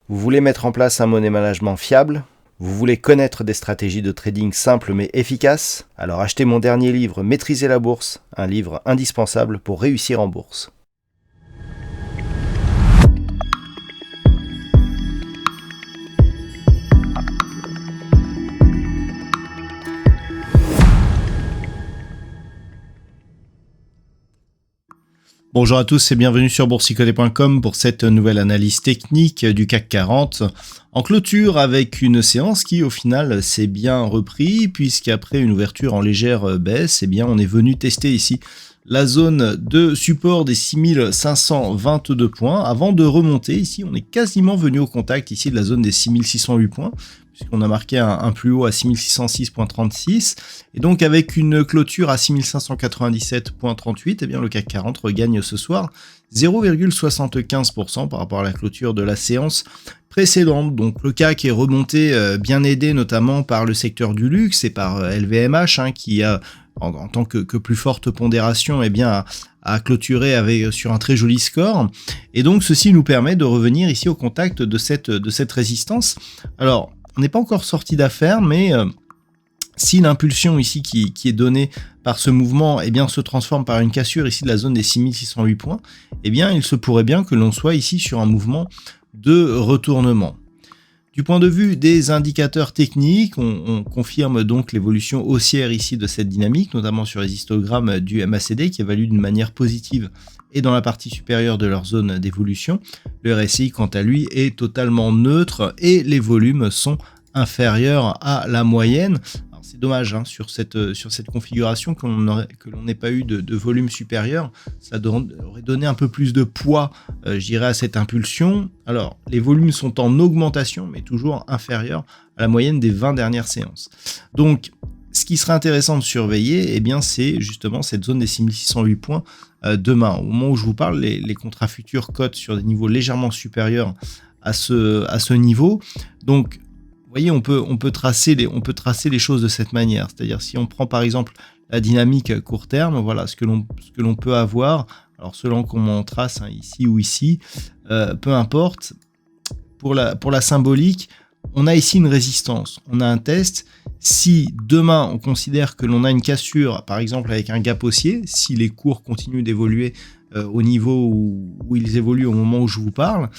Vous voulez mettre en place un money management fiable? Vous voulez connaître des stratégies de trading simples mais efficaces? Alors achetez mon dernier livre Maîtriser la bourse, un livre indispensable pour réussir en bourse. Bonjour à tous et bienvenue sur boursicoté.com pour cette nouvelle analyse technique du CAC 40 en clôture avec une séance qui au final s'est bien repris puisqu'après une ouverture en légère baisse, eh bien on est venu tester ici la zone de support des 6522 points avant de remonter. Ici on est quasiment venu au contact ici de la zone des 6608 points puisqu'on a marqué un plus haut à 6606.36 et donc avec une clôture à 6597.38, eh bien le CAC 40 regagne ce soir 0,75% par rapport à la clôture de la séance précédente. Donc le CAC est remonté bien aidé notamment par le secteur du luxe et par LVMH qui a en tant que plus forte pondération eh bien à clôturer sur un très joli score. Et donc ceci nous permet de revenir ici au contact de cette résistance. Alors on n'est pas encore sorti d'affaire, mais si l'impulsion ici qui est donnée par ce mouvement eh bien, se transforme par une cassure ici de la zone des 6608 points, eh bien, il se pourrait bien que l'on soit ici sur un mouvement de retournement. Du point de vue des indicateurs techniques, on confirme donc l'évolution haussière ici de cette dynamique, notamment sur les histogrammes du MACD qui évalue d'une manière positive et dans la partie supérieure de leur zone d'évolution. Le RSI, quant à lui, est totalement neutre et les volumes sont inférieurs à la moyenne. Alors, c'est dommage sur cette configuration que l'on n'ait pas eu de volume supérieur. Ça aurait donné un peu plus de poids, je dirais, à cette impulsion. Alors, les volumes sont en augmentation, mais toujours inférieurs à la moyenne des 20 dernières séances. Donc, ce qui serait intéressant de surveiller, eh bien, c'est justement cette zone des 6608 points demain. Au moment où je vous parle, les contrats futurs cotent sur des niveaux légèrement supérieurs à ce niveau. Donc, vous voyez, on peut tracer les choses de cette manière. C'est-à-dire, si on prend par exemple la dynamique court terme, voilà ce que l'on peut avoir. Alors, selon comment on trace ici ou ici, peu importe. Pour la symbolique, on a ici une résistance, on a un test. Si demain on considère que l'on a une cassure, par exemple avec un gap haussier, si les cours continuent d'évoluer au niveau où ils évoluent au moment où je vous parle,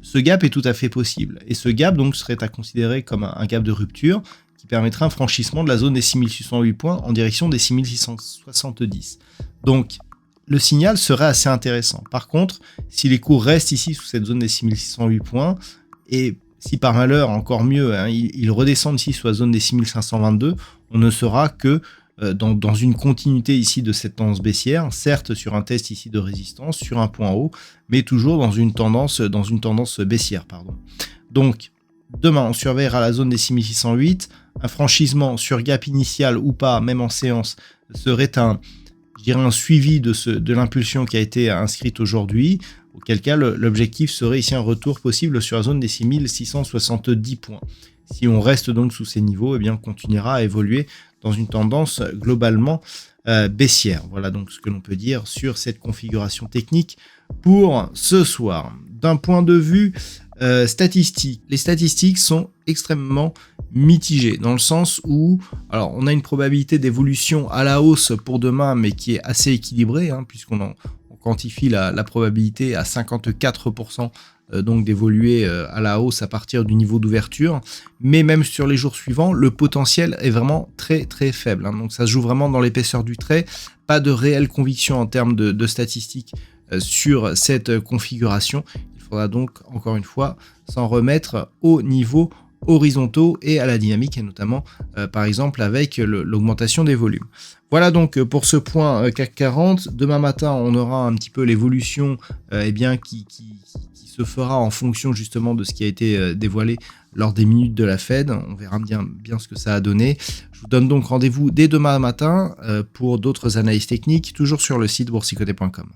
ce gap est tout à fait possible. Et ce gap donc serait à considérer comme un gap de rupture qui permettrait un franchissement de la zone des 6608 points en direction des 6670. Donc le signal serait assez intéressant. Par contre, si les cours restent ici sous cette zone des 6608 points, et si par malheur, encore mieux, ils redescendent ici sur la zone des 6522, on ne sera que dans une continuité ici de cette tendance baissière, certes sur un test ici de résistance, sur un point haut, mais toujours dans une tendance baissière. Donc, demain, on surveillera la zone des 6608. Un franchissement sur gap initial ou pas, même en séance, serait un suivi de l'impulsion qui a été inscrite aujourd'hui, auquel cas l'objectif serait ici un retour possible sur la zone des 6670 points. Si on reste donc sous ces niveaux, eh bien on continuera à évoluer dans une tendance globalement baissière. Voilà donc ce que l'on peut dire sur cette configuration technique pour ce soir. D'un point de vue statistique, les statistiques sont extrêmement mitigées dans le sens où alors on a une probabilité d'évolution à la hausse pour demain mais qui est assez équilibrée puisqu'on quantifie la probabilité à 54% donc d'évoluer à la hausse à partir du niveau d'ouverture, mais même sur les jours suivants, le potentiel est vraiment très très faible. Donc ça se joue vraiment dans l'épaisseur du trait, pas de réelle conviction en termes de statistiques sur cette configuration. Il faudra donc encore une fois s'en remettre au niveau horizontaux et à la dynamique et notamment par exemple avec l'augmentation des volumes. Voilà donc pour ce point CAC 40. Demain matin on aura un petit peu l'évolution qui se fera en fonction justement de ce qui a été dévoilé lors des minutes de la Fed. On verra bien ce que ça a donné. Je vous donne donc rendez-vous dès demain matin pour d'autres analyses techniques, toujours sur le site boursicoté.com.